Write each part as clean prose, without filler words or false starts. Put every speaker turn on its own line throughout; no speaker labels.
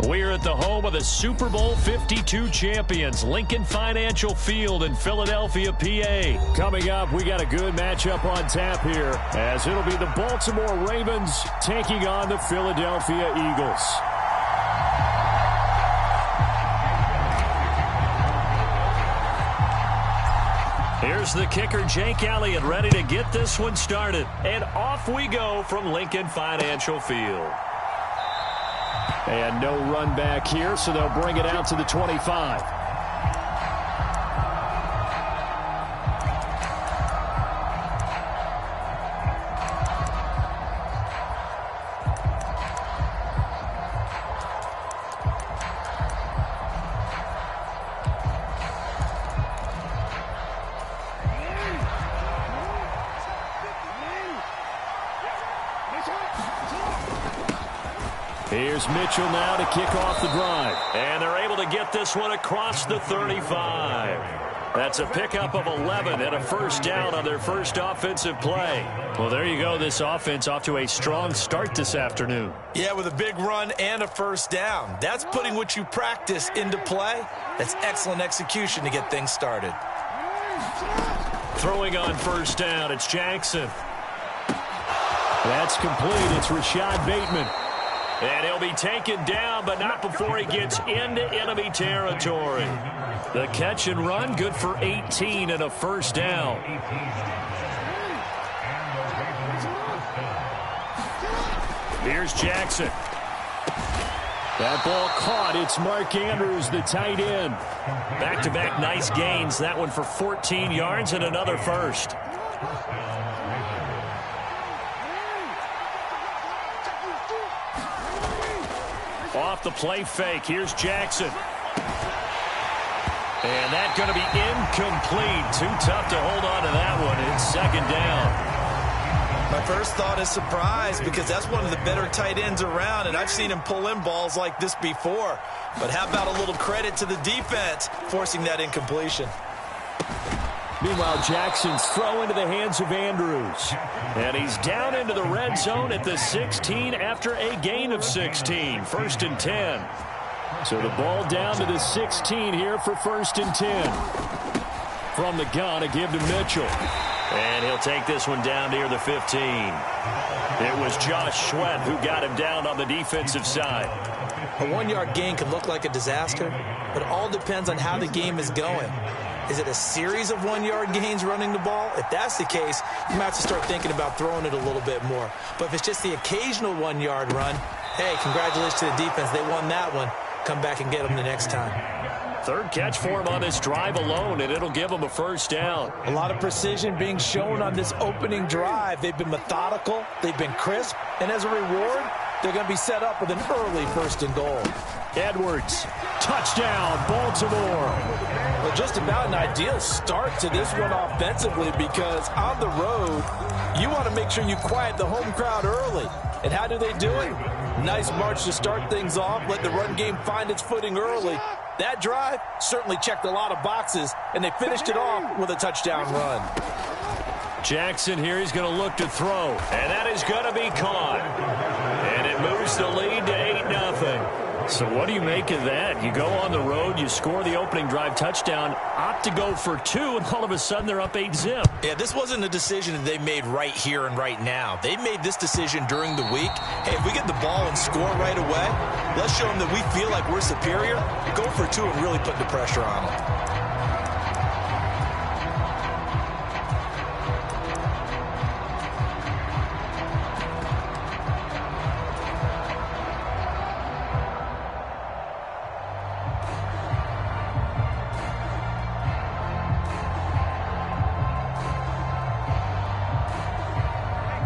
We're at the home of the Super Bowl 52 champions, Lincoln Financial Field in Philadelphia, PA. Coming up, we got a good matchup on tap here, as it'll be the Baltimore Ravens taking on the Philadelphia Eagles. Here's the kicker, Jake Elliott, ready to get this one started. And off we go from Lincoln Financial Field. And no run back here, so they'll bring it out to the 25. Here's Mitchell now to kick off the drive. And they're able to get this one across the 35. That's a pickup of 11 and a first down on their first offensive play. Well, there you go. This offense off to a strong start this afternoon.
Yeah, with a big run and a first down. That's putting what you practice into play. That's excellent execution to get things started.
Throwing on first down, it's Jackson. That's complete. It's Rashad Bateman. And he'll be taken down, but not before he gets into enemy territory. The catch and run, good for 18 and a first down. Here's Jackson. That ball caught. It's Mark Andrews, the tight end. Back-to-back nice gains. That one for 14 yards and another first. Off the play fake. Here's Jackson. And that's going to be incomplete. Too tough to hold on to that one. It's second down.
My first thought is surprise, because that's one of the better tight ends around, and I've seen him pull in balls like this before. But how about a little credit to the defense forcing that incompletion?
Meanwhile, Jackson's throw into the hands of Andrews. And he's down into the red zone at the 16 after a gain of 16. First and 10. So the ball down to the 16 here for first and 10. From the gun, a give to Mitchell. And he'll take this one down near the 15. It was Josh Sweat who got him down on the defensive side.
A one-yard gain can look like a disaster, but it all depends on how the game is going. Is it a series of one-yard gains running the ball? If that's the case, you might have to start thinking about throwing it a little bit more. But if it's just the occasional one-yard run, hey, congratulations to the defense. They won that one. Come back and get them the next time.
Third catch for him on this drive alone, and it'll give him a first down.
A lot of precision being shown on this opening drive. They've been methodical. They've been crisp. And as a reward, they're going to be set up with an early first and goal.
Edwards, touchdown, Baltimore.
Well, just about an ideal start to this one offensively, because on the road, you want to make sure you quiet the home crowd early. And how do they do it? Nice march to start things off, let the run game find its footing early. That drive certainly checked a lot of boxes, and they finished it off with a touchdown run.
Jackson here, he's going to look to throw, and that is going to be caught. And it moves the lead to 8-0. So what do you make of that? You go on the road, you score the opening drive touchdown, opt to go for 2, and all of a sudden they're up 8-zip.
Yeah, this wasn't a decision that they made right here and right now. They made this decision during the week. Hey, if we get the ball and score right away, let's show them that we feel like we're superior. Go for 2 and really put the pressure on them.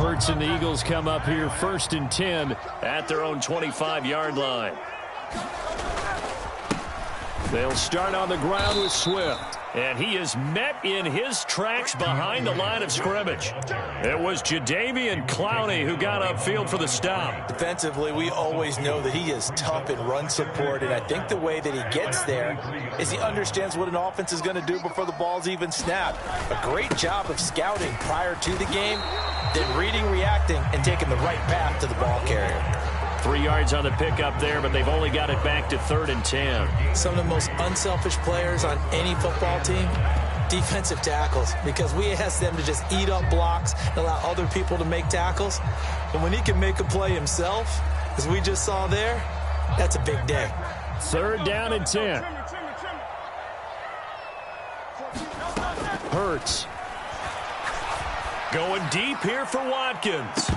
Hurts and the Eagles come up here first and 10 at their own 25-yard line. They'll start on the ground with Swift. And he is met in his tracks behind the line of scrimmage. It was Jadeveon Clowney who got upfield for the stop.
Defensively, we always know that he is tough in run support, and I think the way that he gets there is he understands what an offense is going to do before the ball's even snapped. A great job of scouting prior to the game, then reading, reacting, and taking the right path to the ball carrier.
3 yards on the pickup there, but they've only got it back to 3rd and 10.
Some of the most unselfish players on any football team, defensive tackles, because we ask them to just eat up blocks and allow other people to make tackles. And when he can make a play himself, as we just saw there, that's a big day.
3rd down and 10. Hurts. Going deep here for Watkins.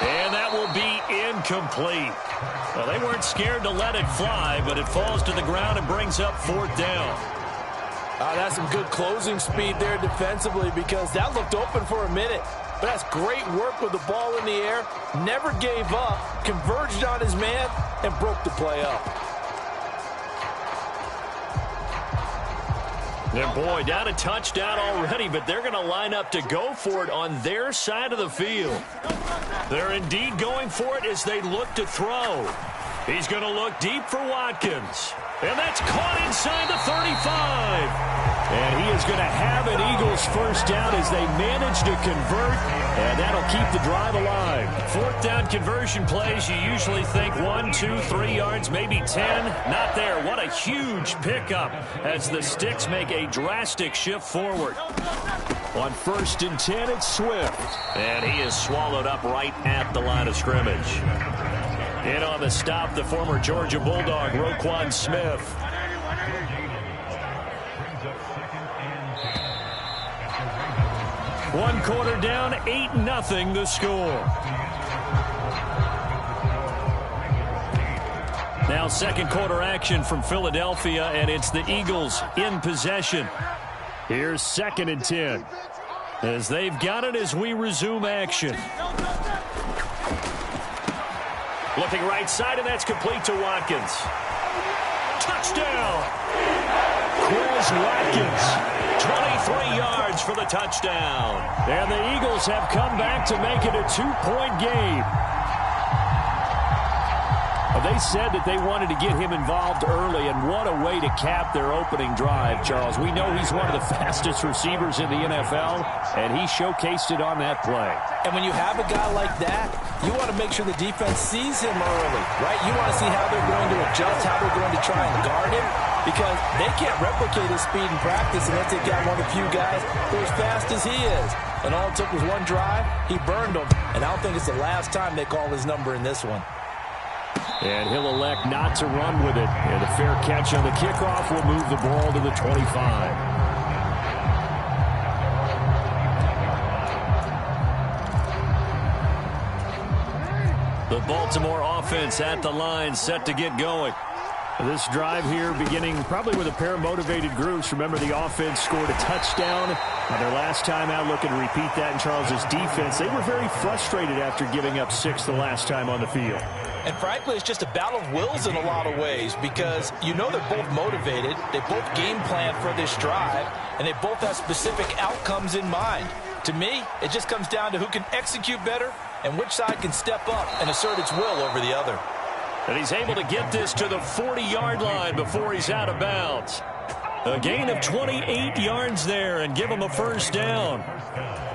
And that will be incomplete. Well, they weren't scared to let it fly, but it falls to the ground and brings up 4th down.
That's some good closing speed there defensively, because that looked open for a minute. But that's great work with the ball in the air. Never gave up, converged on his man, and broke the play up.
And boy, down a touchdown already, but they're going to line up to go for it on their side of the field. They're indeed going for it as they look to throw. He's going to look deep for Watkins. And that's caught inside the 35. And he is going to have an Eagles first down as they manage to convert, and that'll keep the drive alive. 4th down conversion plays, you usually think 1, 2, 3 yards, maybe 10. Not there. What a huge pickup as the Sticks make a drastic shift forward. On 1st and 10, it's Swift. And he is swallowed up right at the line of scrimmage. In on the stop, the former Georgia Bulldog, Roquan Smith. One quarter down, 8-0 the score. Now 2nd quarter action from Philadelphia, and it's the Eagles in possession. Here's 2nd and 10. As they've got it as we resume action. Looking right side, and that's complete to Watkins. Touchdown! Chris Watkins. 23 yards for the touchdown. And the Eagles have come back to make it a 2-point game. They said that they wanted to get him involved early, and what a way to cap their opening drive, Charles. We know he's one of the fastest receivers in the NFL, and he showcased it on that play.
And when you have a guy like that, you want to make sure the defense sees him early, right? You want to see how they're going to adjust, how they're going to try and guard him, because they can't replicate his speed in practice unless they've got one of the few guys who are as fast as he is. And all it took was one drive. He burned them, and I don't think it's the last time they call his number in this one.
And he'll elect not to run with it. And a fair catch on the kickoff will move the ball to the 25. The Baltimore offense at the line, set to get going. This drive here beginning probably with a pair of motivated groups. Remember, the offense scored a touchdown on their last time out, looking to repeat that in Charles's defense. They were very frustrated after giving up 6 the last time on the field.
And frankly, it's just a battle of wills in a lot of ways, because you know they're both motivated, they both game plan for this drive, and they both have specific outcomes in mind. To me, it just comes down to who can execute better and which side can step up and assert its will over the other.
And he's able to get this to the 40-yard line before he's out of bounds. A gain of 28 yards there, and give him a first down.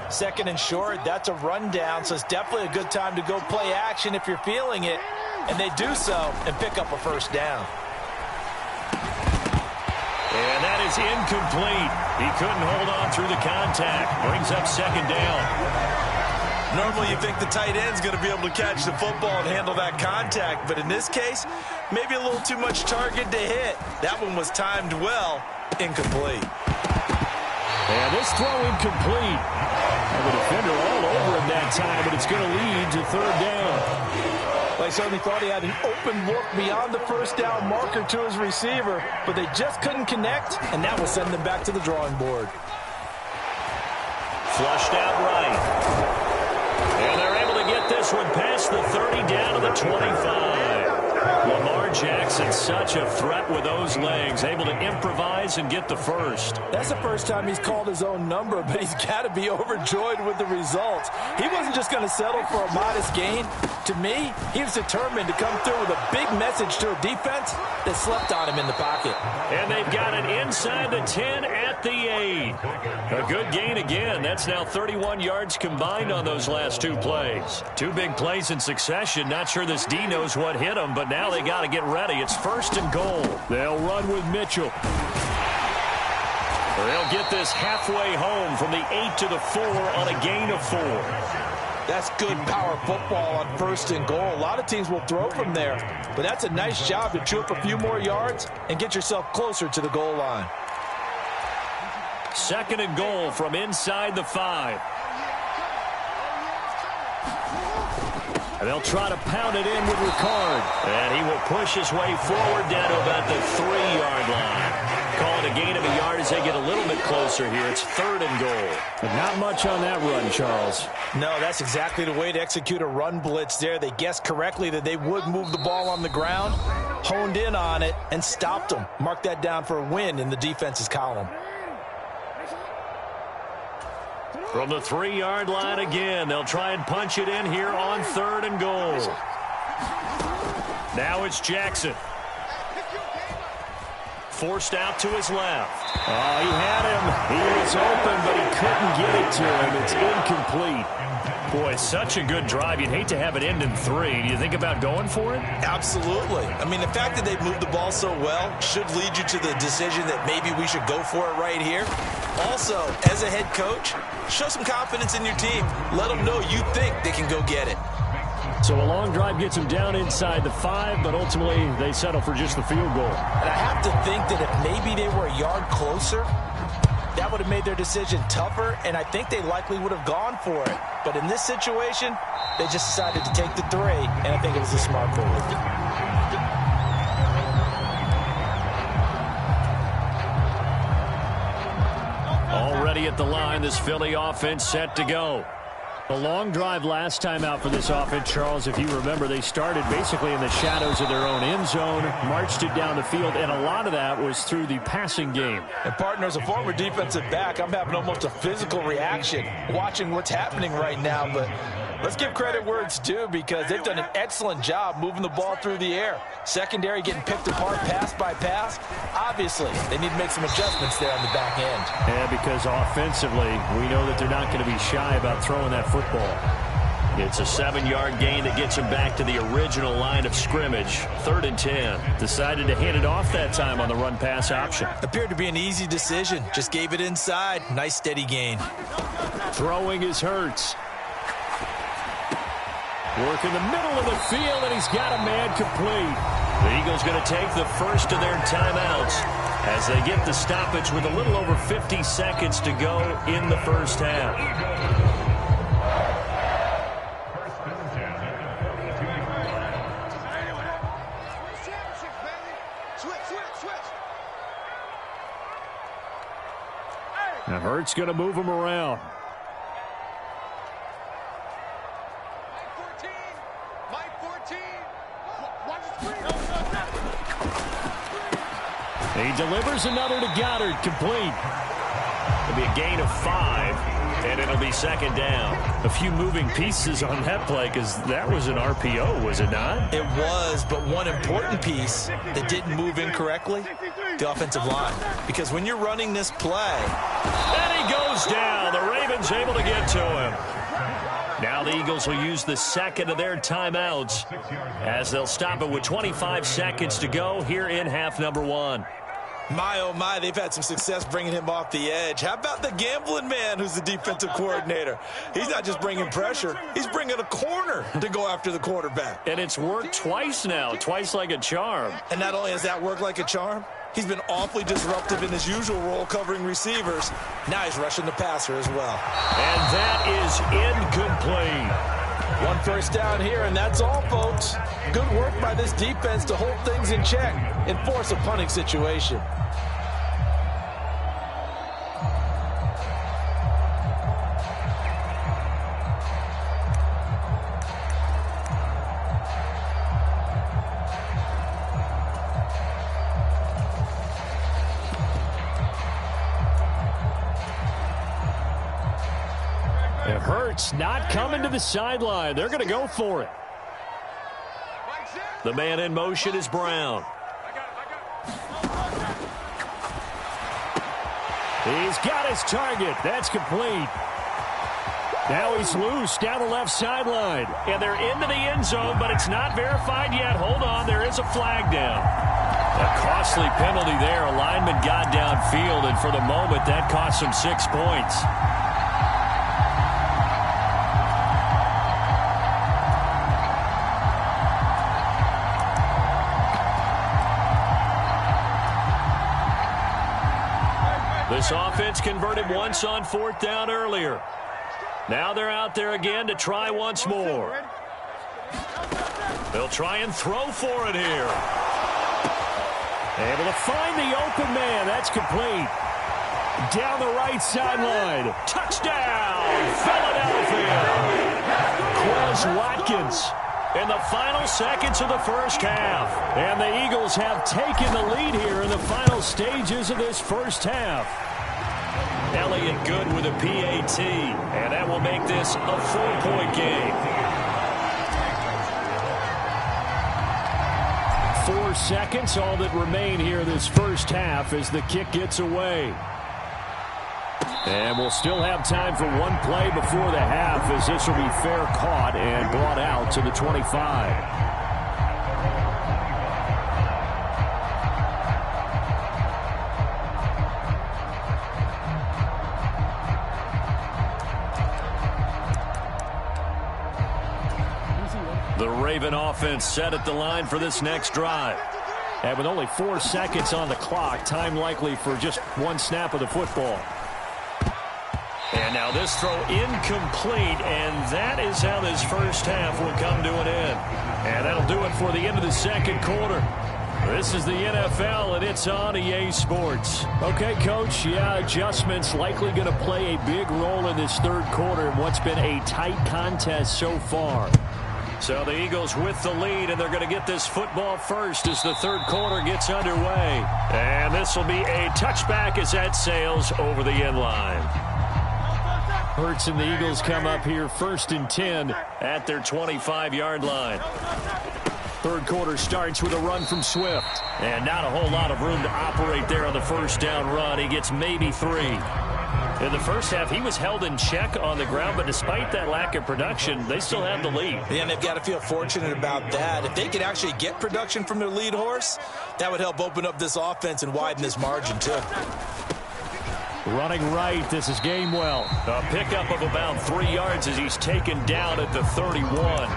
2nd and short, that's a rundown, so it's definitely a good time to go play action if you're feeling it. And they do so and pick up a first down.
And that is incomplete. He couldn't hold on through the contact. Brings up 2nd down.
Normally you think the tight end's going to be able to catch the football and handle that contact, but in this case, maybe a little too much target to hit. That one was timed well. Incomplete.
And this throw incomplete. And the defender all over him that time, but it's going to lead to 3rd down.
Well, I certainly thought he had an open look beyond the first down marker to his receiver, but they just couldn't connect, and that will send them back to the drawing board.
Flushed out right. And they're able to get this one past the 30 down to the 25. Lamar Jackson and such a threat with those legs, able to improvise and get the first.
That's the first time he's called his own number, but he's got to be overjoyed with the results. He wasn't just going to settle for a modest gain. To me, he was determined to come through with a big message to a defense that slept on him in the pocket.
And they've got it inside the 10 at the 8. A good gain again. That's now 31 yards combined on those last 2 plays. 2 big plays in succession. Not sure this D knows what hit him, but now they got to get ready. It's 1st and goal. They'll run with Mitchell. They'll get this halfway home from the 8 to the 4 on a gain of 4.
That's good power football on 1st and goal. A lot of teams will throw from there, but that's a nice job to chew up a few more yards and get yourself closer to the goal line.
2nd and goal from inside the 5. And they'll try to pound it in with Ricard. And he will push his way forward down to about the 3-yard line. Call it a gain of a yard as they get a little bit closer here. It's 3rd and goal.
But not much on that run, Charles.
No, that's exactly the way to execute a run blitz there. They guessed correctly that they would move the ball on the ground, honed in on it, and stopped them. Mark that down for a win in the defense's column.
From the 3-yard line again, they'll try and punch it in here on 3rd and goal. Now it's Jackson. Forced out to his left.
Oh, he had him. He was open, but he couldn't get it to him. It's incomplete.
Boy, such a good drive. You'd hate to have it end in 3. Do you think about going for it?
Absolutely. I mean, the fact that they've moved the ball so well should lead you to the decision that maybe we should go for it right here. Also, as a head coach, show some confidence in your team. Let them know you think they can go get it.
So a long drive gets them down inside the 5, but ultimately they settle for just the field goal.
And I have to think that if maybe they were a yard closer, that would have made their decision tougher, and I think they likely would have gone for it. But in this situation, they just decided to take the 3, and I think it was a smart move.
Already at the line, this Philly offense set to go.
A long drive last time out for this offense, Charles. If you remember, they started basically in the shadows of their own end zone, marched it down the field, and a lot of that was through the passing game.
And, partner, as a former defensive back, I'm having almost a physical reaction watching what's happening right now. But let's give credit where it's due, because they've done an excellent job moving the ball through the air. Secondary getting picked apart pass by pass. Obviously, they need to make some adjustments there on the back end.
Yeah, because offensively, we know that they're not going to be shy about throwing that football.
It's a 7-yard gain that gets him back to the original line of scrimmage. 3rd and 10. Decided to hand it off that time on the run-pass option.
Appeared to be an easy decision. Just gave it inside. Nice, steady gain.
Throwing is Hurts. Work in the middle of the field, and he's got a man complete.
The Eagles going to take the first of their timeouts as they get the stoppage with a little over 50 seconds to go in the first half.
Now Hurts going to move him around. He delivers another to Goddard, complete.
It'll be a gain of 5, and it'll be 2nd down.
A few moving pieces on that play, because that was an RPO, was it not?
It was, but one important piece that didn't move incorrectly, the offensive line. Because when you're running this play,
and he goes down. The Ravens able to get to him. Now the Eagles will use the 2nd of their timeouts as they'll stop it with 25 seconds to go here in half number 1.
my, oh, my, they've had some success bringing him off the edge. How about the gambling man who's the defensive coordinator? He's not just bringing pressure. He's bringing a corner to go after the quarterback.
And it's worked twice now, twice like a charm.
And not only has that worked like a charm, he's been awfully disruptive in his usual role covering receivers. Now he's rushing the passer as well.
And that is incomplete.
One first down here, and that's all, folks. Good work by this defense to hold things in check and force a punting situation.
Hurts not coming to the sideline. They're going to go for it.
The man in motion is Brown.
He's got his target. That's complete. Now he's loose down the left sideline.
And they're into the end zone, but it's not verified yet. Hold on, there is a flag down. A costly penalty there. A lineman got downfield, and for the moment, that cost him 6 points. This offense converted once on 4th down earlier. Now they're out there again to try once more. They'll try and throw for it here.
Able to find the open man. That's complete. Down the right sideline.
Touchdown, Philadelphia.
Quez Watkins.
In the final seconds of the first half.
And the Eagles have taken the lead here in the final stages of this first half.
Elliott good with a PAT, and that will make this a 4-point game.
4 seconds, all that remain here this first half as the kick gets away. And we'll still have time for one play before the half as this will be fair caught and brought out to the 25.
The Raven offense set at the line for this next drive.
And with only 4 seconds on the clock, time likely for just one snap of the football.
And now this throw incomplete, and that is how this first half will come to an end. And that'll do it for the end of the second quarter. This is the NFL, and it's on EA Sports.
Okay, Coach, yeah, adjustments likely going to play a big role in this third quarter in what's been a tight contest so far.
So the Eagles with the lead, and they're going to get this football first as the third quarter gets underway. And this will be a touchback as that sails over the end line.
Hurts and the Eagles come up here 1st and 10
at their 25-yard line.
Third quarter starts with a run from Swift.
And not a whole lot of room to operate there on the first down run. He gets maybe 3. In the first half, he was held in check on the ground, but despite that lack of production, they still have the lead.
Yeah, and they've got to feel fortunate about that. If they could actually get production from their lead horse, that would help open up this offense and widen this margin, too.
Running right, this is Gainwell.
A pickup of about 3 yards as he's taken down at the 31.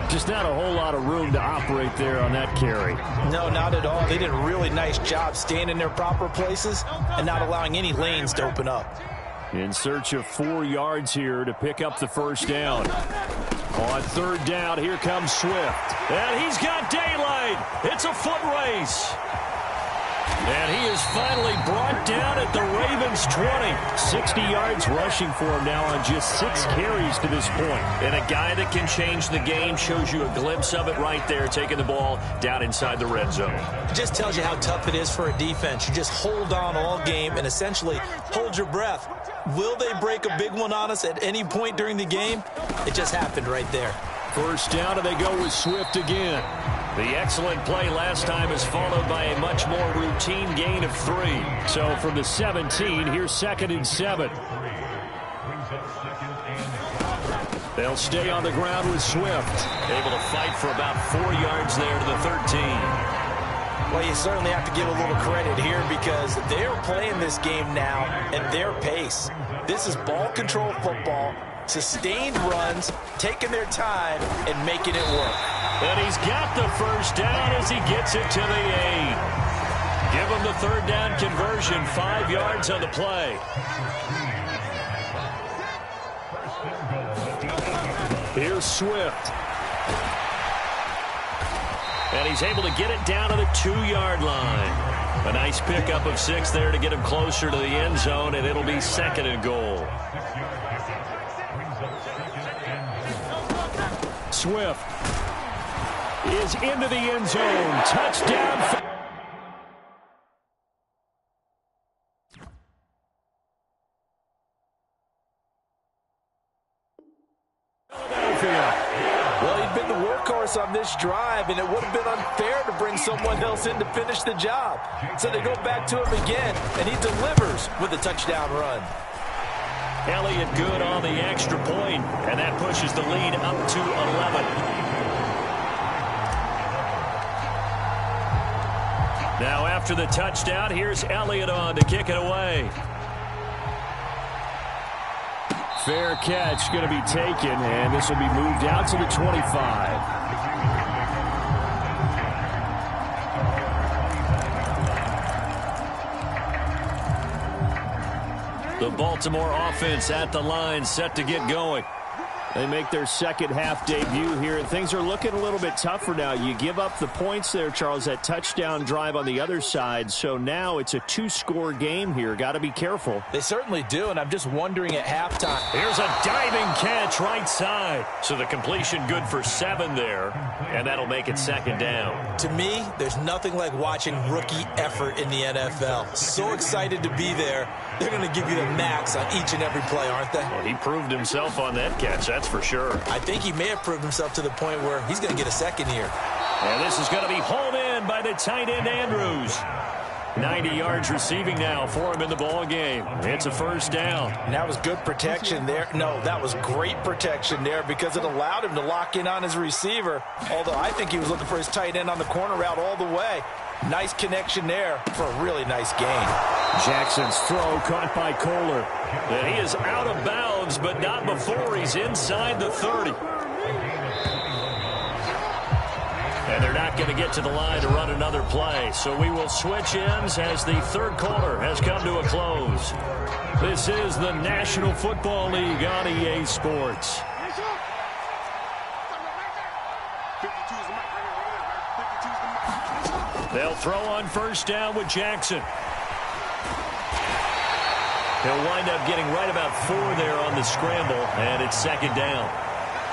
Just not a whole lot of room to operate there on that carry.
No, not at all. They did a really nice job staying in their proper places and not allowing any lanes to open up.
In search of 4 yards here to pick up the first down. On third down, here comes Swift.
And he's got daylight. It's a foot race. And he is finally brought down at the Ravens' 20.
60 yards rushing for him now on just 6 carries to this point.
And a guy that can change the game, shows you a glimpse of it right there, taking the ball down inside the red zone.
It just tells you how tough it is for a defense. You just hold on all game and essentially hold your breath. Will they break a big one on us at any point during the game? It just happened right there.
First down, and they go with Swift again.
The excellent play last time is followed by a much more routine gain of 3.
So from the 17, here's 2nd and 7. They'll stay on the ground with Swift.
Able to fight for about 4 yards there to the 13.
Well, you certainly have to give a little credit here because they're playing this game now at their pace. This is ball control football, sustained runs, taking their time, and making it work.
And he's got the first down as he gets it to the 8. Give him the third down conversion, 5 yards on the play.
Here's Swift.
And he's able to get it down to the 2-yard line. A nice pickup of 6 there to get him closer to the end zone, and it'll be 2nd and goal.
Swift is into the end zone. Touchdown. backfield.
Well, he'd been the workhorse on this drive, and it would have been unfair to bring someone else in to finish the job. So they go back to him again, and he delivers with a touchdown run.
Elliott good on the extra point, and that pushes the lead up to 11. Now after the touchdown, here's Elliott on to kick it away.
Fair catch going to be taken, and this will be moved out to the 25.
The Baltimore offense at the line, set to get going.
They make their second half debut here, and things are looking a little bit tougher now. You give up the points there, Charles, that touchdown drive on the other side. So now it's a two-score game here. Got to be careful.
They certainly do, and I'm just wondering at halftime.
Here's a diving catch right side. So the completion good for 7 there, and that'll make it second down.
To me, there's nothing like watching rookie effort in the NFL. So excited to be there. They're going to give you the max on each and every play, aren't they?
Well, he proved himself on that catch, that's for sure.
I think he may have proved himself to the point where he's going to get a second here.
And this is going to be hauled in by the tight end Andrews. 90 yards receiving now for him in the ball game. It's a first down.
And that was good protection there. No, that was great protection there because it allowed him to lock in on his receiver. Although I think he was looking for his tight end on the corner route all the way. Nice connection there for a really nice gain.
Jackson's throw caught by Kohler.
And he is out of bounds, but not before he's inside the 30. And they're not going to get to the line to run another play. So we will switch ends as the third quarter has come to a close. This is the National Football League on EA Sports. They'll throw on first down with Jackson. He'll wind up getting right about 4 there on the scramble, and it's second down.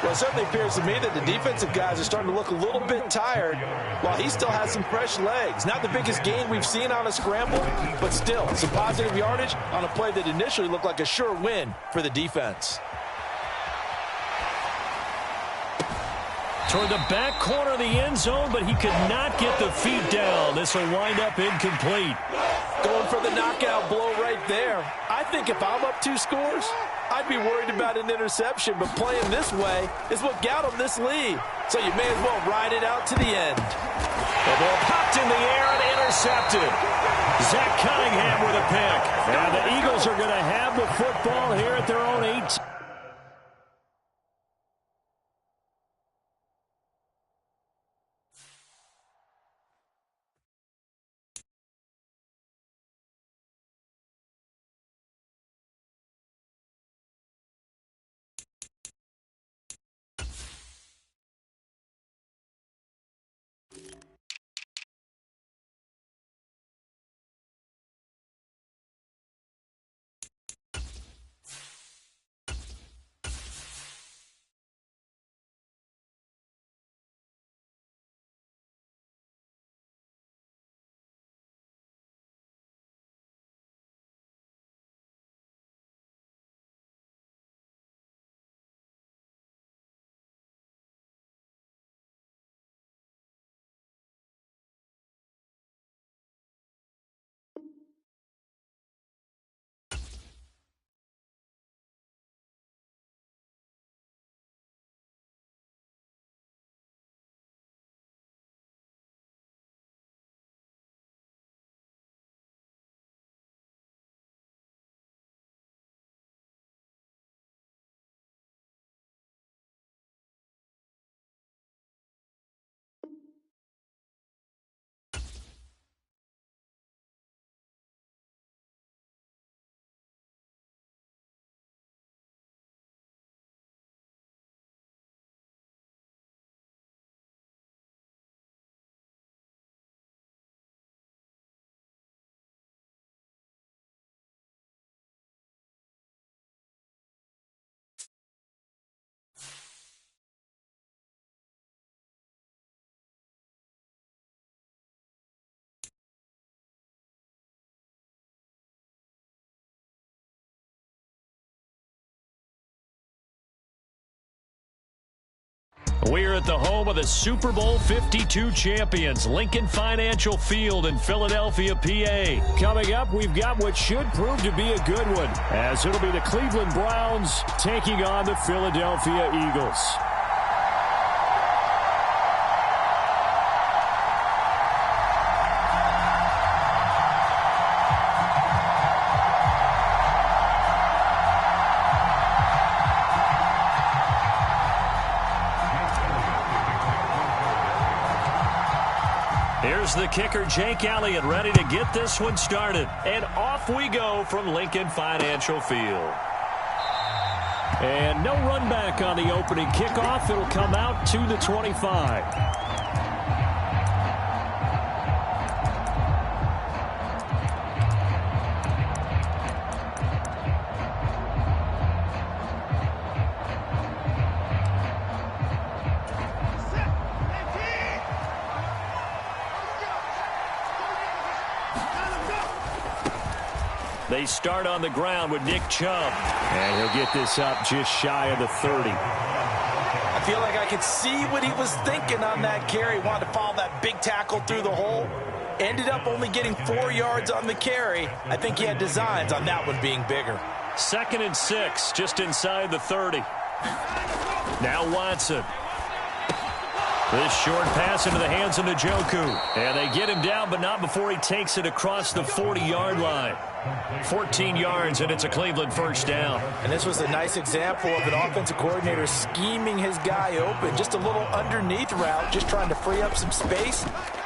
Well, it certainly appears to me that the defensive guys are starting to look a little bit tired while he still has some fresh legs. Not the biggest gain we've seen on a scramble, but still some positive yardage on a play that initially looked like a sure win for the defense.
Toward the back corner of the end zone, but he could not get the feet down. This will wind up incomplete.
Going for the knockout blow right there. I think if I'm up 2 scores, I'd be worried about an interception, but playing this way is what got him this lead. So you may as well ride it out to the end.
The ball popped in the air and intercepted. Zach Cunningham with a pick.
And the Eagles are going to have the football here at their own 8.
We're at the home of the Super Bowl 52 champions, Lincoln Financial Field in Philadelphia, PA.
Coming up, we've got what should prove to be a good one, as it'll be the Cleveland Browns taking on the Philadelphia Eagles.
Here's the kicker, Jake Elliott, ready to get this one started. And off we go from Lincoln Financial Field.
And no run back on the opening kickoff. It'll come out to the 25.
They start on the ground with Nick Chubb.
And he'll get this up just shy of the 30.
I feel like I could see what he was thinking on that carry. Wanted to follow that big tackle through the hole. Ended up only getting 4 yards on the carry. I think he had designs on that one being bigger.
2nd and 6, just inside the 30. Now Watson. This short pass into the hands of Njoku. And they get him down, but not before he takes it across the 40-yard line. 14 yards, and it's a Cleveland first down.
And this was a nice example of an offensive coordinator scheming his guy open. Just a little underneath route, just trying to free up some space,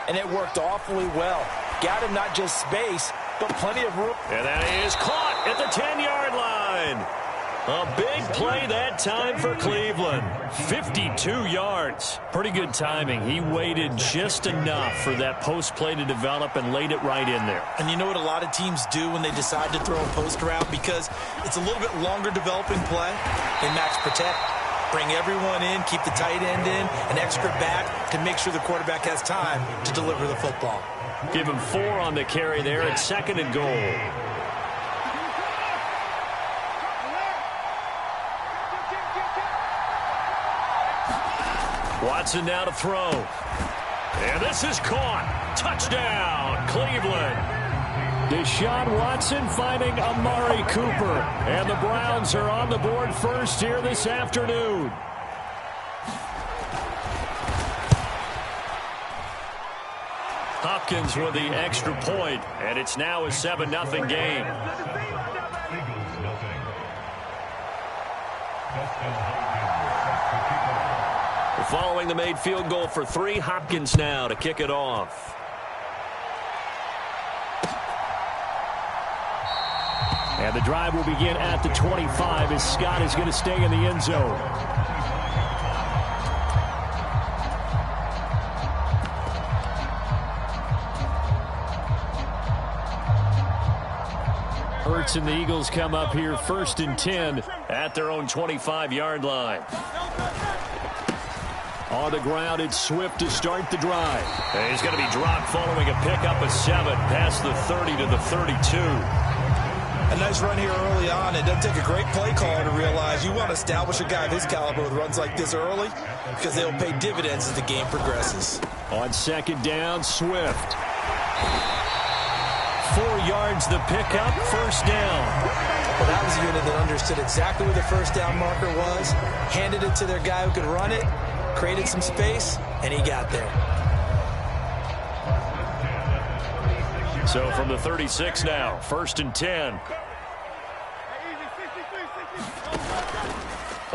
and it worked awfully well. Got him not just space, but plenty of room.
And that is caught at the 10-yard line. A big play that time for Cleveland. 52 yards. Pretty good timing. He waited just enough for that post play to develop and laid it right in there.
And you know what a lot of teams do when they decide to throw a post route? Because it's a little bit longer developing play. They max protect, bring everyone in, keep the tight end in, an extra back to make sure the quarterback has time to deliver the football.
Give him 4 on the carry there at 2nd and goal. Watson now to throw. And this is caught. Touchdown, Cleveland.
Deshaun Watson finding Amari Cooper. And the Browns are on the board first here this afternoon.
Hopkins with the extra point, and it's now a 7-0 game. Following the made field goal for 3, Hopkins now to kick it off.
And the drive will begin at the 25 as Scott is going to stay in the end zone. Hurts and the Eagles come up here 1st and 10
at their own 25-yard line.
On the ground, it's Swift to start the drive.
And he's going to be dropped following a pickup of 7 past the 30 to the 32.
A nice run here early on. It doesn't take a great play caller to realize you want to establish a guy of his caliber with runs like this early because they'll pay dividends as the game progresses.
On 2nd down, Swift.
4 yards the pickup, 1st down.
Well, that was a unit that understood exactly where the 1st down marker was, handed it to their guy who could run it, created some space, and he got there.
So from the 36 now, 1st and 10.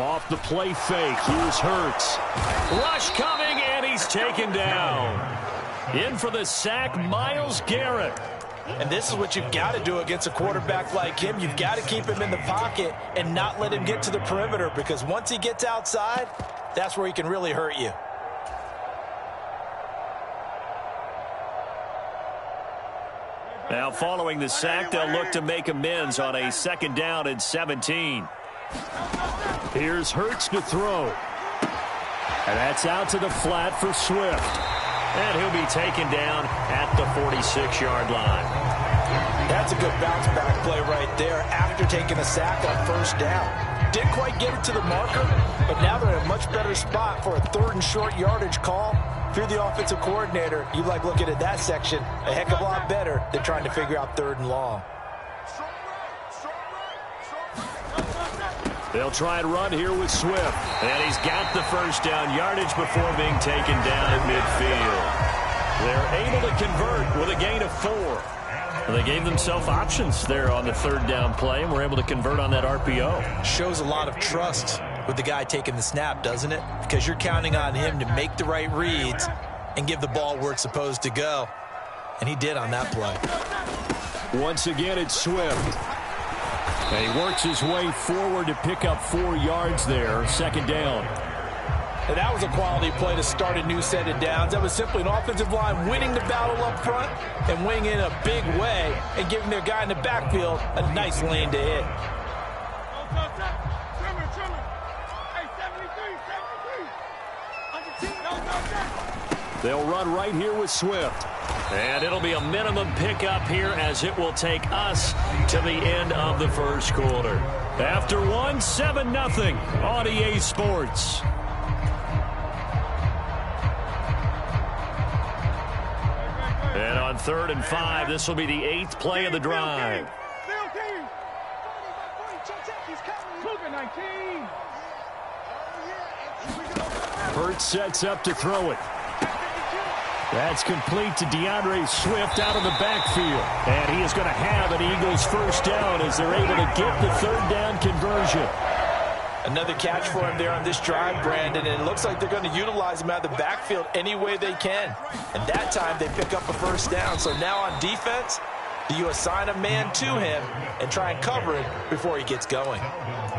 Off the play fake, here's Hurts.
Rush coming, and he's taken down. In for the sack, Myles Garrett.
And this is what you've got to do against a quarterback like him. You've got to keep him in the pocket and not let him get to the perimeter, because once he gets outside, that's where he can really hurt you.
Now following the sack, they'll look to make amends on a 2nd down and 17.
Here's Hurts to throw. And that's out to the flat for Swift.
And he'll be taken down at the 46-yard line.
That's a good bounce back play right there after taking a sack on first down. Didn't quite get it to the marker, but now they're in a much better spot for a 3rd and short yardage call. If you're the offensive coordinator, you like looking at that section a heck of a lot better than trying to figure out 3rd and long.
They'll try and run here with Swift. And he's got the first down yardage before being taken down at midfield. They're able to convert with a gain of 4. Well, they gave themselves options there on the 3rd down play, and were able to convert on that RPO.
Shows a lot of trust with the guy taking the snap, doesn't it? Because you're counting on him to make the right reads and give the ball where it's supposed to go. And he did on that play.
Once again, it's Swift. And he works his way forward to pick up 4 yards there. 2nd down.
And that was a quality play to start a new set of downs. That was simply an offensive line winning the battle up front and winning in a big way and giving their guy in the backfield a nice lane to hit.
They'll run right here with Swift. And it'll be a minimum pickup here as it will take us to the end of the first quarter. After 1, 7-0 on EA Sports. And on 3rd and 5, this will be the 8th play of the drive. Hurts sets up to throw it. That's complete to DeAndre Swift out of the backfield. And he is going to have an Eagles first down as they're able to get the 3rd down conversion.
Another catch for him there on this drive, Brandon, and it looks like they're going to utilize him out of the backfield any way they can. And that time they pick up a first down. So now on defense, do you assign a man to him and try and cover it before he gets going?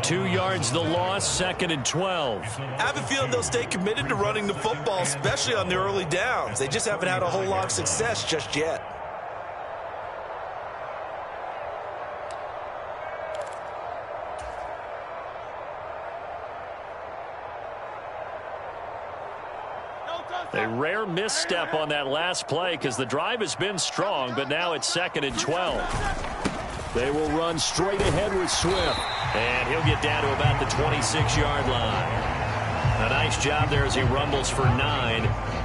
2 yards the loss, 2nd and 12.
I have a feeling they'll stay committed to running the football, especially on the early downs. They just haven't had a whole lot of success just yet.
A rare misstep on that last play because the drive has been strong, but now it's 2nd and 12. They will run straight ahead with Swift. And he'll get down to about the 26-yard line. A nice job there as he rumbles for 9.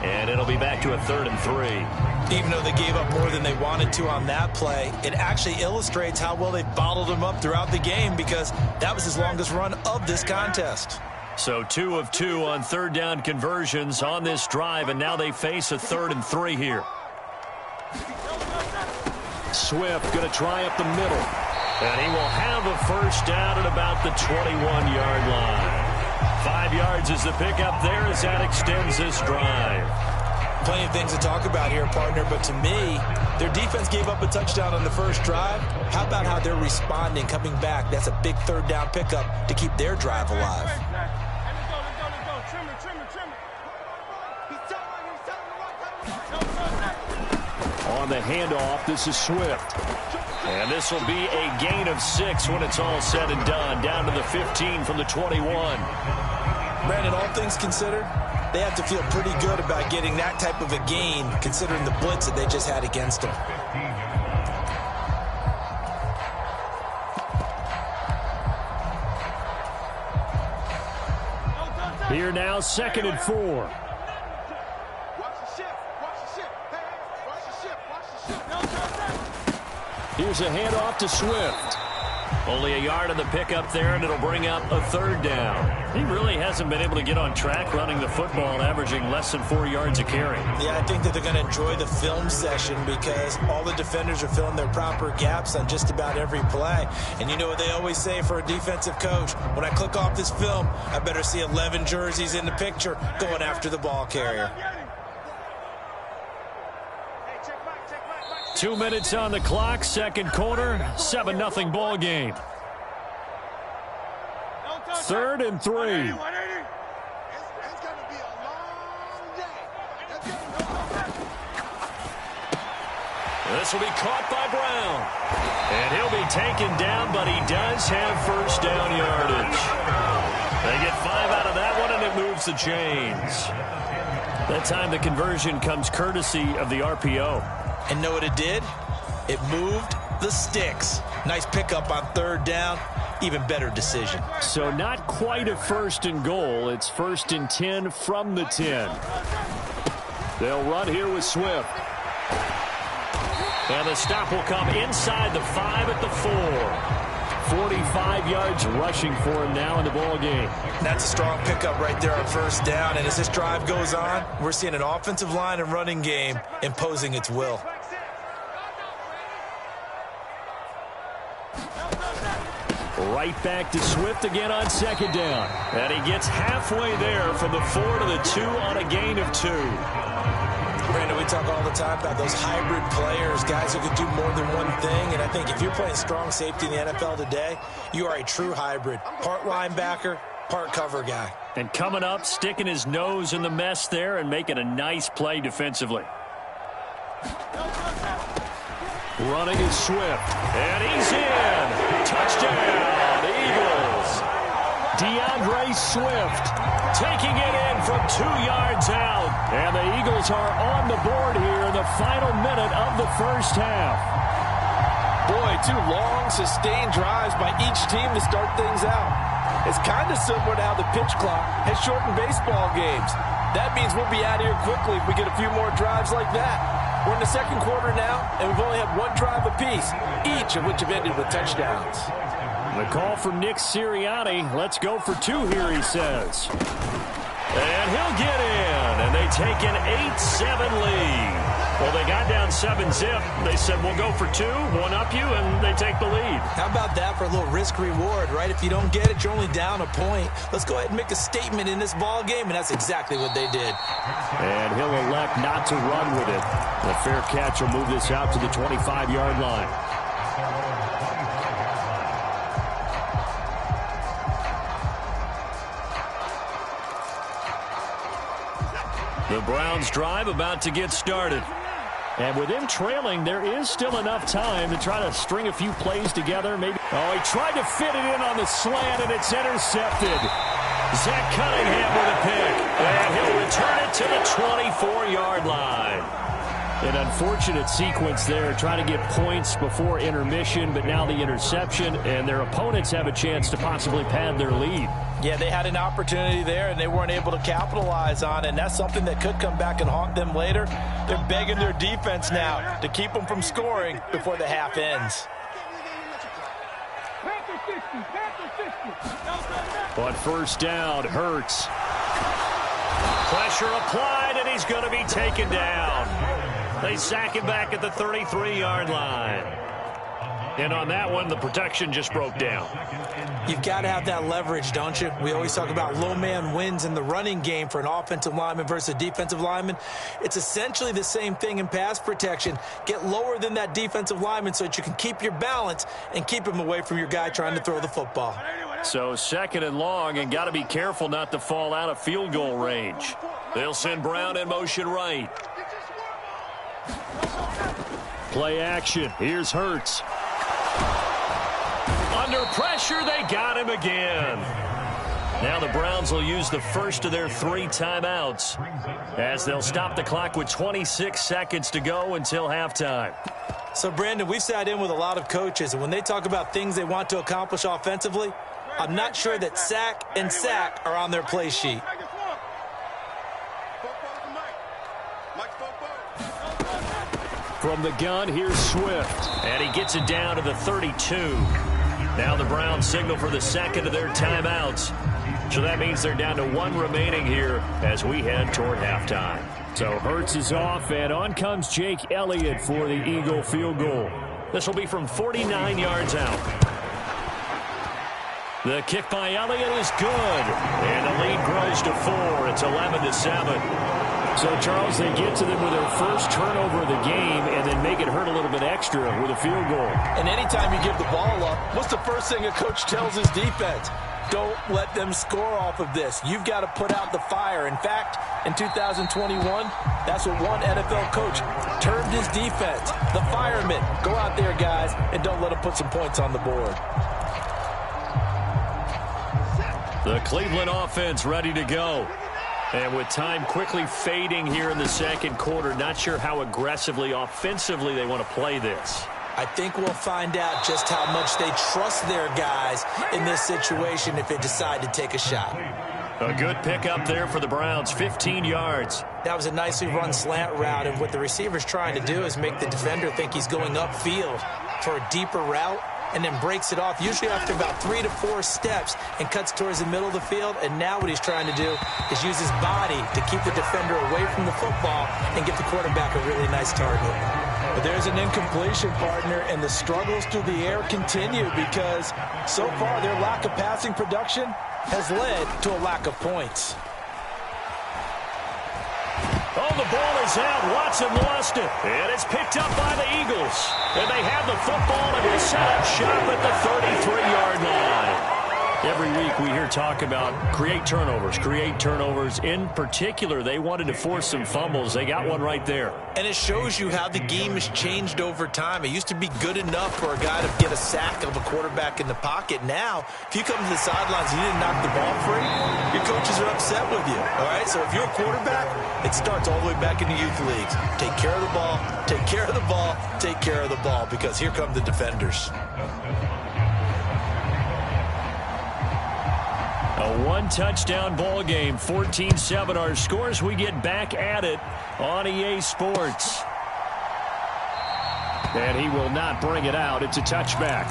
And it'll be back to a 3rd and 3.
Even though they gave up more than they wanted to on that play, it actually illustrates how well they bottled him up throughout the game because that was his longest run of this contest.
So 2 of 2 on 3rd down conversions on this drive, and now they face a 3rd and 3 here. Swift going to try up the middle. And he will have a first down at about the 21-yard line. 5 yards is the pickup there as that extends this drive.
Plenty of things to talk about here, partner, but to me, their defense gave up a touchdown on the first drive. How about how they're responding, coming back? That's a big 3rd down pickup to keep their drive alive.
On the handoff, this is Swift. And this will be a gain of 6 when it's all said and done. Down to the 15 from the 21.
Brandon, all things considered, they have to feel pretty good about getting that type of a gain, considering the blitz that they just had against them.
Here now, 2nd and 4. Here's a handoff to Swift. Only a yard on the pickup there, and it'll bring up a 3rd down. He really hasn't been able to get on track running the football, averaging less than 4 yards a carry.
Yeah, I think that they're going to enjoy the film session because all the defenders are filling their proper gaps on just about every play. And you know what they always say for a defensive coach? When I click off this film, I better see 11 jerseys in the picture going after the ball carrier.
2 minutes on the clock, 2nd quarter, 7-0 ball game. 3rd and 3. This will be caught by Brown. And he'll be taken down, but he does have first down yardage. They get 5 out of that one, and it moves the chains. That time the conversion comes courtesy of the RPO.
And know what it did? It moved the sticks. Nice pickup on third down. Even better decision.
So not quite a 1st and goal. It's 1st and 10 from the 10. They'll run here with Swift. And the stop will come inside the 5 at the 4. 45 yards rushing for him now in the ball game.
That's a strong pickup right there on 1st down. And as this drive goes on, we're seeing an offensive line and running game imposing its will.
Right back to Swift again on 2nd down. And he gets halfway there from the 4 to the 2 on a gain of 2.
Brandon, we talk all the time about those hybrid players, guys who can do more than one thing. And I think if you're playing strong safety in the NFL today, you are a true hybrid. Part linebacker, part cover guy.
And coming up, sticking his nose in the mess there and making a nice play defensively. Running is Swift. And he's in. Touchdown, Eagles. DeAndre Swift taking it in from 2 yards out. And the Eagles are on the board here in the final minute of the 1st half.
Boy, 2 long, sustained drives by each team to start things out. It's kind of similar to how the pitch clock has shortened baseball games. That means we'll be out of here quickly if we get a few more drives like that. We're in the 2nd quarter now, and we've only had 1 drive apiece, each of which have ended with touchdowns.
The call from Nick Sirianni. Let's go for 2 here, he says. And he'll get in, and they take an 8-7 lead. Well, they got down 7-zip. They said, we'll go for 2, 1 up you, and they take the lead.
How about that for a little risk-reward, right? If you don't get it, you're only down a point. Let's go ahead and make a statement in this ball game, and that's exactly what they did.
And he'll elect not to run with it. The fair catch will move this out to the 25-yard line. The Browns drive about to get started. And with him trailing, there is still enough time to try to string a few plays together. Maybe. Oh, he tried to fit it in on the slant, and it's intercepted. Zach Cunningham with a pick. And he'll return it to the 24-yard line. An unfortunate sequence there, trying to get points before intermission, but now the interception, and their opponents have a chance to possibly pad their lead.
Yeah, they had an opportunity there, and they weren't able to capitalize on it, and that's something that could come back and haunt them later. They're begging their defense now to keep them from scoring before the half ends.
On 1st down, Hurts. Pressure applied, and he's going to be taken down. They sack him back at the 33-yard line. And on that one, the protection just broke down.
You've got to have that leverage, don't you? We always talk about low man wins in the running game for an offensive lineman versus a defensive lineman. It's essentially the same thing in pass protection. Get lower than that defensive lineman so that you can keep your balance and keep him away from your guy trying to throw the football.
So 2nd and long, and got to be careful not to fall out of field goal range. They'll send Brown in motion right. Play action. Here's Hurts. Under pressure, they got him again. Now the Browns will use the first of their 3 timeouts as they'll stop the clock with 26 seconds to go until halftime.
So, Brandon, we've sat in with a lot of coaches, and when they talk about things they want to accomplish offensively, I'm not sure that sack and sack are on their play sheet.
From the gun, here's Swift. And he gets it down to the 32. Now the Browns signal for the 2nd of their timeouts. So that means they're down to 1 remaining here as we head toward halftime. So Hurts is off, and on comes Jake Elliott for the Eagle field goal. This will be from 49 yards out. The kick by Elliott is good. And the lead grows to 4. It's 11-7. So, Charles, they get to them with their first turnover of the game and then make it hurt a little bit extra with a field goal.
And anytime you give the ball up, what's the first thing a coach tells his defense? Don't let them score off of this. You've got to put out the fire. In fact, in 2021, that's what one NFL coach termed his defense. The firemen. Go out there, guys, and don't let them put some points on the board.
The Cleveland offense ready to go. And with time quickly fading here in the 2nd quarter, not sure how aggressively, offensively they want to play this.
I think we'll find out just how much they trust their guys in this situation if they decide to take a shot.
A good pickup there for the Browns, 15 yards.
That was a nicely run slant route, and what the receiver's trying to do is make the defender think he's going upfield for a deeper route, and then breaks it off, usually after about 3 to 4 steps, and cuts towards the middle of the field. And now what he's trying to do is use his body to keep the defender away from the football and get the quarterback a really nice target.
But there's an incompletion, partner, and the struggles through the air continue because so far their lack of passing production has led to a lack of points.
Oh, the ball is out. Watson lost it. And it's picked up by the Eagles. And they have the football and they set up shop at the 33-yard line. Every week we hear talk about create turnovers. In particular, they wanted to force some fumbles. They got one right there.
And it shows you how the game has changed over time. It used to be good enough for a guy to get a sack of a quarterback in the pocket. Now, if you come to the sidelines and you didn't knock the ball free, your coaches are upset with you. All right, so if you're a quarterback, it starts all the way back in the youth leagues. Take care of the ball, take care of the ball, take care of the ball, because here come the defenders.
A one-touchdown ball game, 14-7 our scores. We get back at it on EA Sports. And he will not bring it out. It's a touchback.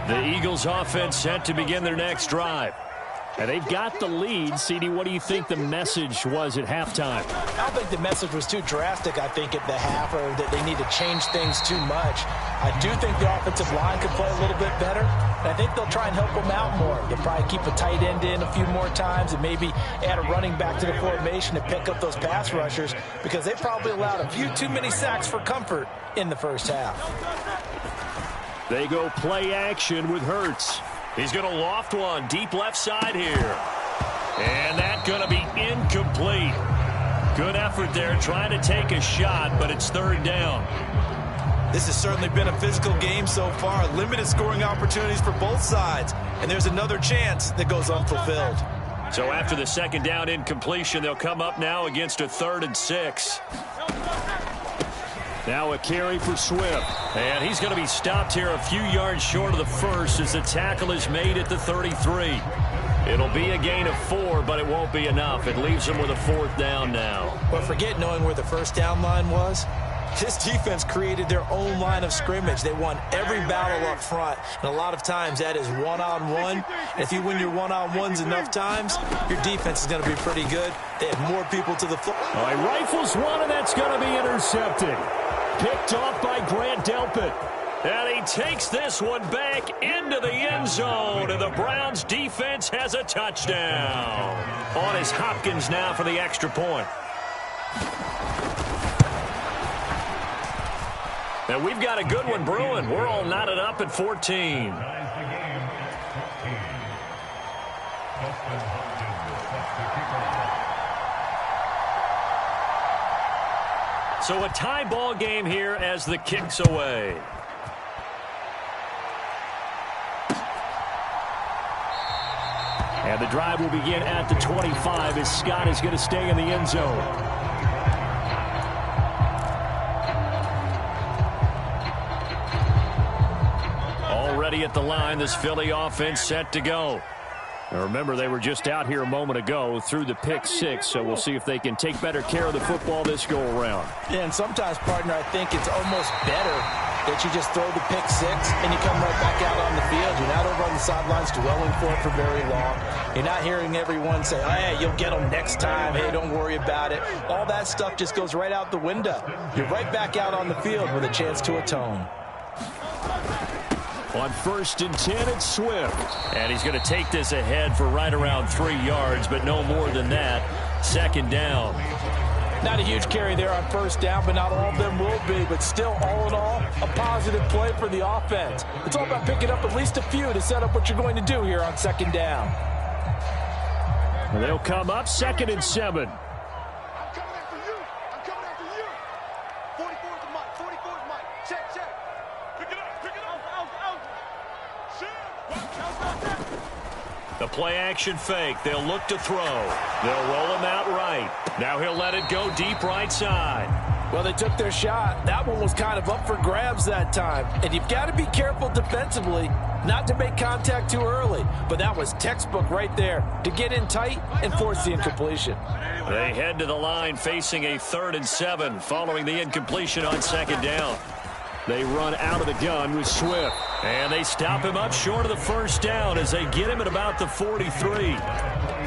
The Eagles offense set to begin their next drive. And they've got the lead. CD, what do you think the message was at halftime?
I don't think the message was too drastic, I think, at the half, or that they need to change things too much. I do think the offensive line could play a little bit better, and I think they'll try and help them out more. They'll probably keep a tight end in a few more times and maybe add a running back to the formation to pick up those pass rushers, because they probably allowed a few too many sacks for comfort in the first half.
They go play action with Hurts. He's going to loft one deep left side here. And that's going to be incomplete. Good effort there trying to take a shot, but it's third down.
This has certainly been a physical game so far. Limited scoring opportunities for both sides. And there's another chance that goes unfulfilled.
So after the second down incompletion, they'll come up now against a 3rd and 6. Now a carry for Swift. And he's going to be stopped here a few yards short of the first as the tackle is made at the 33. It'll be a gain of 4, but it won't be enough. It leaves them with a 4th down now.
But forget knowing where the first down line was. This defense created their own line of scrimmage. They won every battle up front. And a lot of times that is one-on-one. And if you win your one-on-ones enough times, your defense is going to be pretty good. They have more people to the foot.
All right, rifles one, and that's going to be intercepted. Picked off by Grant Delpit. And he takes this one back into the end zone. And the Browns defense has a touchdown. On is Hopkins now for the extra point. And we've got a good one brewing. We're all knotted up at 14. So a tie ball game here as the kick's away. And the drive will begin at the 25 as Scott is going to stay in the end zone. Already at the line, this Philly offense set to go. Now remember, they were just out here a moment ago through the pick 6, so we'll see if they can take better care of the football this go around.
Yeah, and sometimes, partner, I think it's almost better that you just throw the pick 6 and you come right back out on the field. You're not over on the sidelines dwelling for it for very long. You're not hearing everyone say, oh, hey, you'll get them next time. Hey, don't worry about it. All that stuff just goes right out the window. You're right back out on the field with a chance to atone.
On 1st and 10, it's Swift. And he's going to take this ahead for right around 3 yards, but no more than that. 2nd down.
Not a huge carry there on 1st down, but not all of them will be. But still, all in all, a positive play for the offense. It's all about picking up at least a few to set up what you're going to do here on 2nd down.
And they'll come up 2nd and 7. The play action fake. They'll look to throw. They'll roll him out right. Now he'll let it go deep right side.
Well, they took their shot. That one was kind of up for grabs that time. And you've got to be careful defensively not to make contact too early. But that was textbook right there to get in tight and force the incompletion.
They head to the line facing a 3rd and 7 following the incompletion on 2nd down.
They run out of the gun with Swift.
And they stop him up short of the 1st down as they get him at about the 43.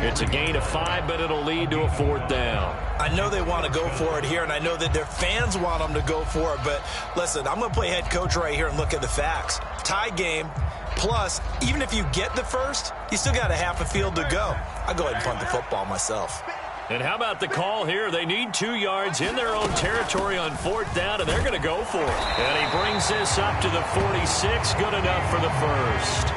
It's a gain of 5, but it'll lead to a 4th down.
I know they want to go for it here, and I know that their fans want them to go for it. But listen, I'm going to play head coach right here and look at the facts. Tie game, plus, even if you get the first, you still got a half a field to go. I'll go ahead and punt the football myself.
And how about the call here? They need 2 yards in their own territory on 4th down, and they're going to go for it. And he brings this up to the 46. Good enough for the first.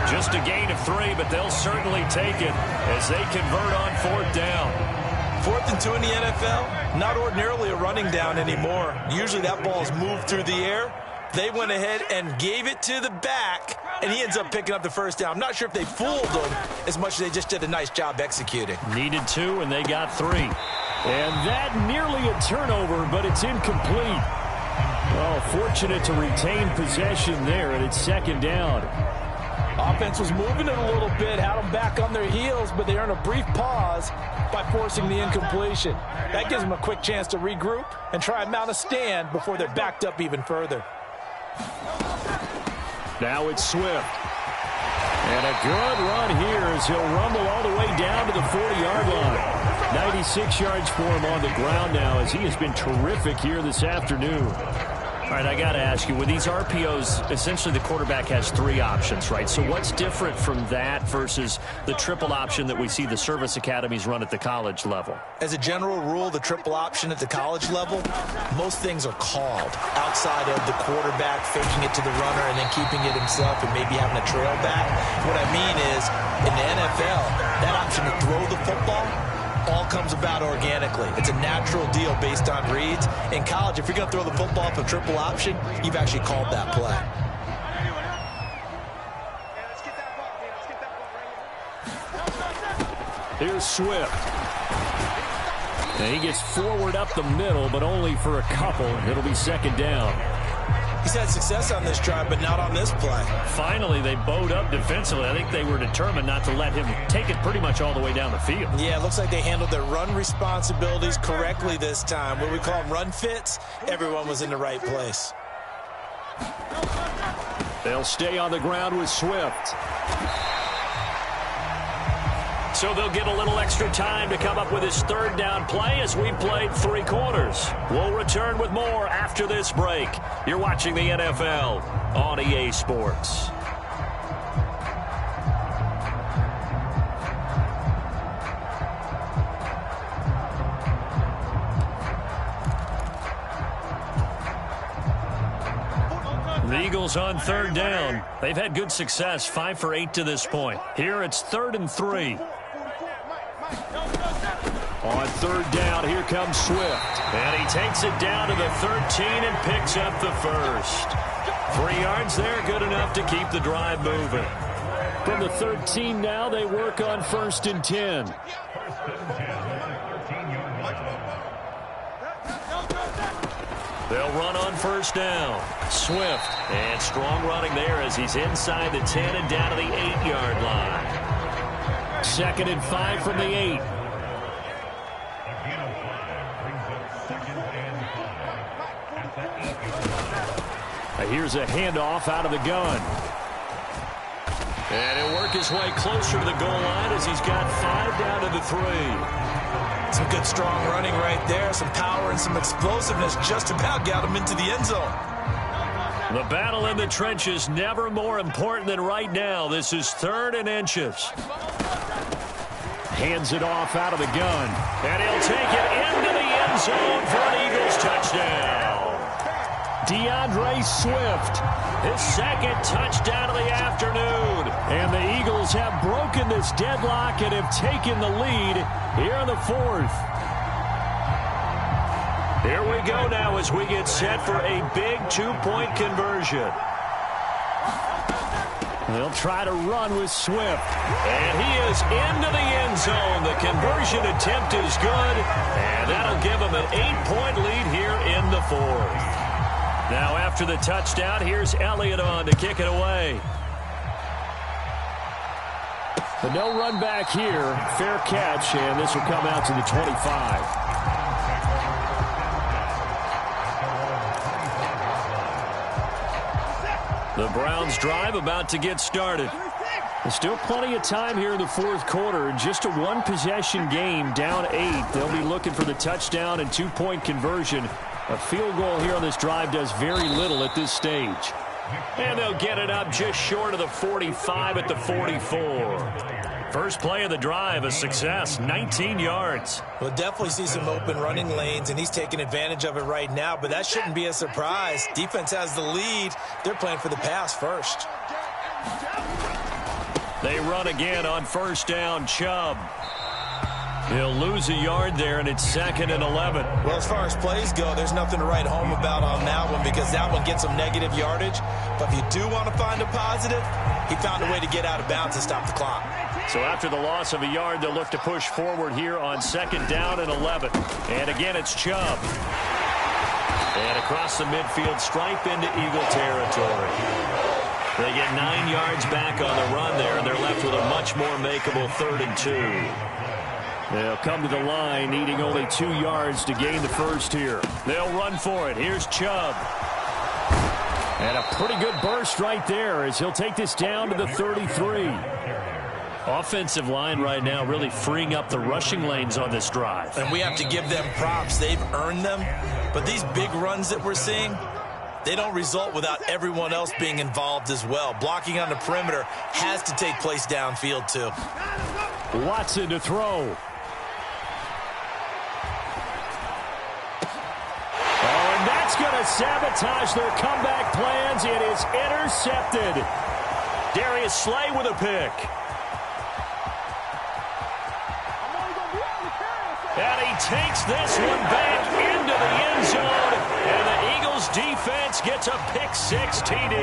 Just a gain of 3, but they'll certainly take it as they convert on 4th down.
4th and 2 in the NFL, not ordinarily a running down anymore. Usually that ball is moved through the air. They went ahead and gave it to the back, and he ends up picking up the 1st down. I'm not sure if they fooled him as much as they just did a nice job executing.
Needed 2, and they got 3.
And that nearly a turnover, but it's incomplete. Well, fortunate to retain possession there, and it's 2nd down.
Offense was moving it a little bit, had them back on their heels, but they earned a brief pause by forcing the incompletion. That gives them a quick chance to regroup and try and mount a stand before they're backed up even further.
Now it's Swift. And a good run here as he'll rumble all the way down to the 40-yard line. 96 yards for him on the ground now as he has been terrific here this afternoon.
All right, I got to ask you, with these RPOs, essentially the quarterback has 3 options, right? So what's different from that versus the triple option that we see the service academies run at the college level?
As a general rule, the triple option at the college level, most things are called outside of the quarterback faking it to the runner and then keeping it himself and maybe having a trail back. What I mean is, in the NFL, that option to throw the football all comes about organically. It's a natural deal based on reads. In college, if you're going to throw the football up a triple option, you've actually called that play.
Here's Swift. And he gets forward up the middle, but only for a couple. It'll be 2nd down.
He's had success on this drive, but not on this play.
Finally, they bowed up defensively. I think they were determined not to let him take it pretty much all the way down the field.
Yeah, it looks like they handled their run responsibilities correctly this time. What we call them run fits, everyone was in the right place.
They'll stay on the ground with Swift.
So they'll get a little extra time to come up with his 3rd down play as we played 3 quarters. We'll return with more after this break. You're watching the NFL on EA Sports. The Eagles on 3rd down. They've had good success, 5 for 8 to this point. Here it's 3rd and 3.
On 3rd down, here comes Swift.
And he takes it down to the 13 and picks up the first. 3 yards there, good enough to keep the drive moving.
From the 13 now, they work on 1st and 10.
They'll run on 1st down. Swift. And strong running there as he's inside the 10 and down to the 8-yard line.
2nd and 5 from the 8. Here's a handoff out of the gun.
And he'll work his way closer to the goal line as he's got 5 down to the 3.
Some good strong running right there. Some power and some explosiveness just about got him into the end zone.
The battle in the trenches never more important than right now. This is 3rd and inches.
Hands it off out of the gun.
And he'll take it into the end zone for an Eagles touchdown.
DeAndre Swift,
his 2nd touchdown of the afternoon.
And the Eagles have broken this deadlock and have taken the lead here in the 4th.
Here we go now as we get set for a big 2-point conversion. They'll try to run with Swift. And he is into the end zone. The conversion attempt is good. And that'll give him an 8-point lead here in the fourth. Now after the touchdown, here's Elliott on to kick it away.
The no run back here. Fair catch, and this will come out to the 25.
The Browns drive about to get started.
There's still plenty of time here in the fourth quarter. Just a one-possession game, down 8. They'll be looking for the touchdown and 2-point conversion. A field goal here on this drive does very little at this stage.
And they'll get it up just short of the 45 at the 44. First play of the drive, a success, 19 yards.
We'll definitely see some open running lanes, and he's taking advantage of it right now, but that shouldn't be a surprise. Defense has the lead. They're playing for the pass first.
They run again on first down, Chubb. He'll lose a yard there, and it's 2nd and 11.
Well, as far as plays go, there's nothing to write home about on that one because that one gets some negative yardage. But if you do want to find a positive, he found a way to get out of bounds and stop the clock.
So after the loss of a yard, they'll look to push forward here on 2nd down and 11. And again, it's Chubb. And across the midfield, stripe into Eagle territory. They get 9 yards back on the run there, and they're left with a much more makeable 3rd and 2.
They'll come to the line, needing only 2 yards to gain the first here.
They'll run for it. Here's Chubb.
And a pretty good burst right there as he'll take this down to the 33.
Offensive line right now really freeing up the rushing lanes on this drive.
And we have to give them props. They've earned them. But these big runs that we're seeing, they don't result without everyone else being involved as well. Blocking on the perimeter has to take place downfield too.
Watson to throw. That's going to sabotage their comeback plans. It is intercepted.
Darius Slay with a pick. And he takes this one back into the end zone. And the Eagles defense gets a pick 6 TD.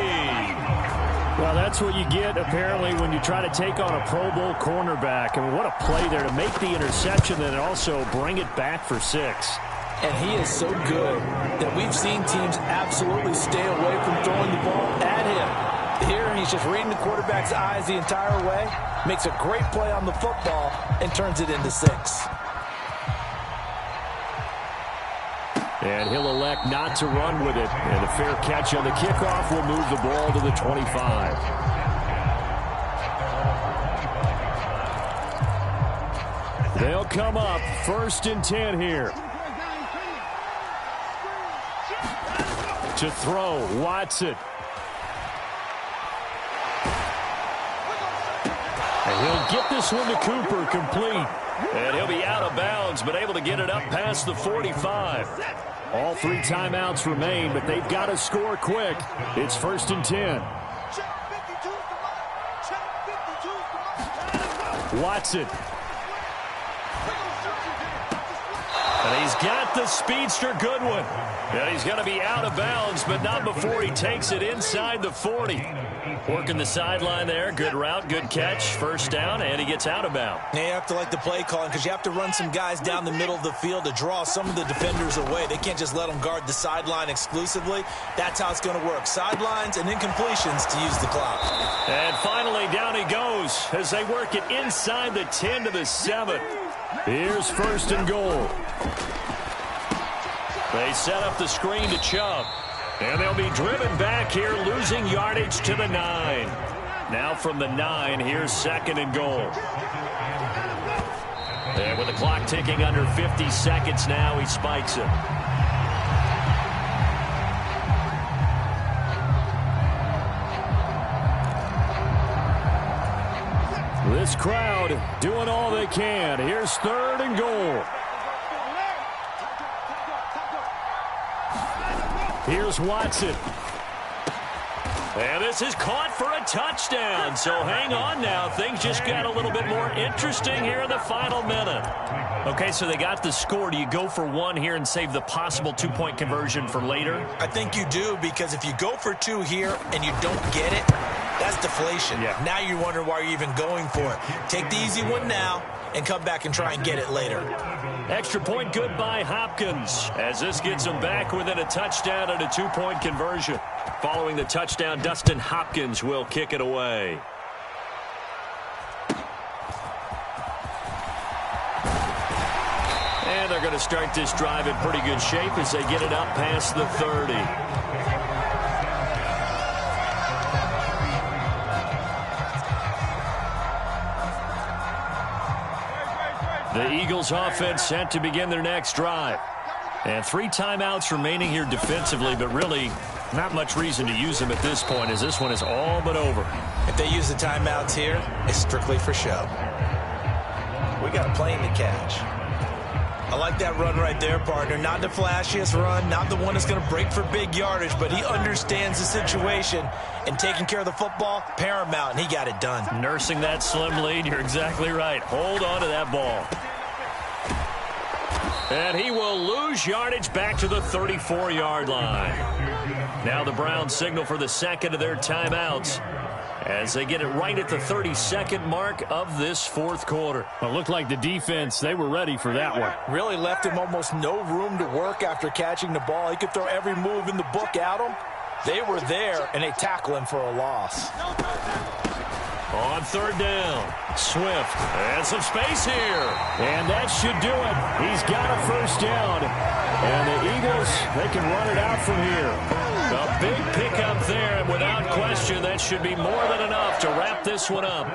Well, that's what you get, apparently, when you try to take on a Pro Bowl cornerback. I mean, what a play there to make the interception and also bring it back for 6.
And he is so good that we've seen teams absolutely stay away from throwing the ball at him. Here, he's just reading the quarterback's eyes the entire way, makes a great play on the football, and turns it into 6.
And he'll elect not to run with it. And a fair catch on the kickoff will move the ball to the 25. They'll come up 1st and 10 here. To throw, Watson. And he'll get this one to Cooper, complete.
And he'll be out of bounds, but able to get it up past the 45.
All 3 timeouts remain, but they've got to score quick. It's 1st and 10. Watson.
And he's got the speedster Goodwin. And he's going to be out of bounds, but not before he takes it inside the 40. Working the sideline there. Good route, good catch. 1st down, and he gets out of bounds.
Now you have to like the play calling because you have to run some guys down the middle of the field to draw some of the defenders away. They can't just let them guard the sideline exclusively. That's how it's going to work. Sidelines and incompletions to use the clock.
And finally, down he goes as they work it inside the 10 to the 7.
Here's 1st and goal.
They set up the screen to Chubb. And they'll be driven back here, losing yardage to the 9. Now from the 9, here's 2nd and goal. And with the clock ticking under 50 seconds now, he spikes it.
This crowd doing all they can. Here's 3rd and goal. Here's Watson.
And this is caught for a touchdown. So hang on now. Things just got a little bit more interesting here in the final minute. Okay, so they got the score. Do you go for one here and save the possible two-point conversion for later?
I think you do, because if you go for two here and you don't get it, that's deflation.
Yeah.
Now you wonder why you're even going for it. Take the easy one now and come back and try and get it later.
Extra point good by Hopkins, as this gets them back within a touchdown and a two-point conversion. Following the touchdown, Dustin Hopkins will kick it away. And they're going to start this drive in pretty good shape as they get it up past the 30. The Eagles offense set to begin their next drive. And 3 timeouts remaining here defensively, but really not much reason to use them at this point, as this one is all but over.
If they use the timeouts here, it's strictly for show. We got a plane to catch. I like that run right there, partner. Not the flashiest run, not the one that's going to break for big yardage, but he understands the situation, and taking care of the football, paramount, and he got it done.
Nursing that slim lead, you're exactly right. Hold on to that ball. And he will lose yardage back to the 34-yard line. Now the Browns signal for the second of their timeouts as they get it right at the 32nd mark of this fourth quarter.
Well, it looked like the defense, they were ready for that one.
Really left him almost no room to work after catching the ball. He could throw every move in the book at him. They were there, and they tackle him for a loss.
On third down, Swift, and some space here.
And that should do it. He's got a first down. And the Eagles, they can run it out from here.
A big pickup there, and without question, that should be more than enough to wrap this one up.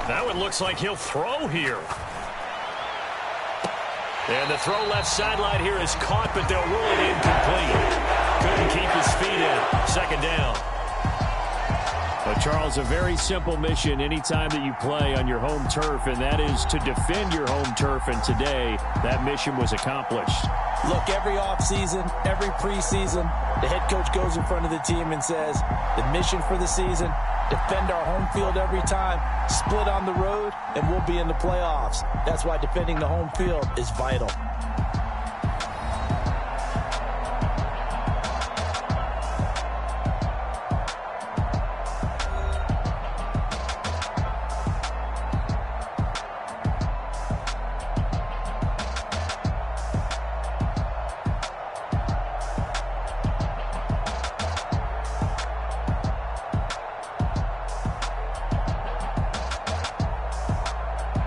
Now it looks like he'll throw here. And the throw left sideline here is caught, but they'll rule it incomplete. Couldn't keep his feet in. Second down.
But, Charles, a very simple mission anytime that you play on your home turf, and that is to defend your home turf. And today, that mission was accomplished.
Look, every offseason, every preseason, the head coach goes in front of the team and says, the mission for the season, defend our home field every time, split on the road, and we'll be in the playoffs. That's why defending the home field is vital.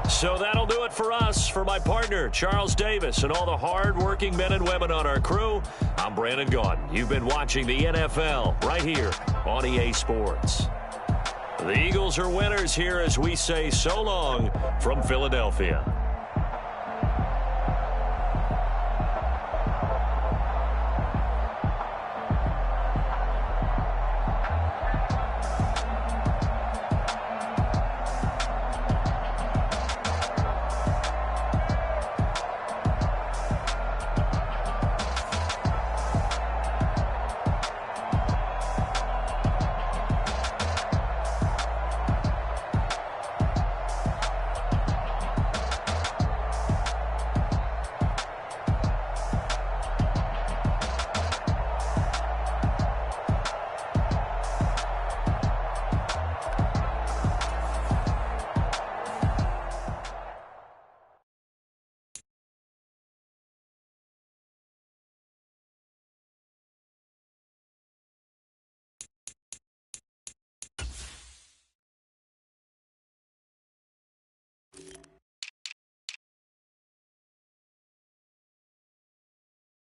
So that'll do it for us. For my partner, Charles Davis, and all the hard-working men and women on our crew, I'm Brandon Gaudin. You've been watching the NFL right here on EA Sports. The Eagles are winners here as we say so long from Philadelphia.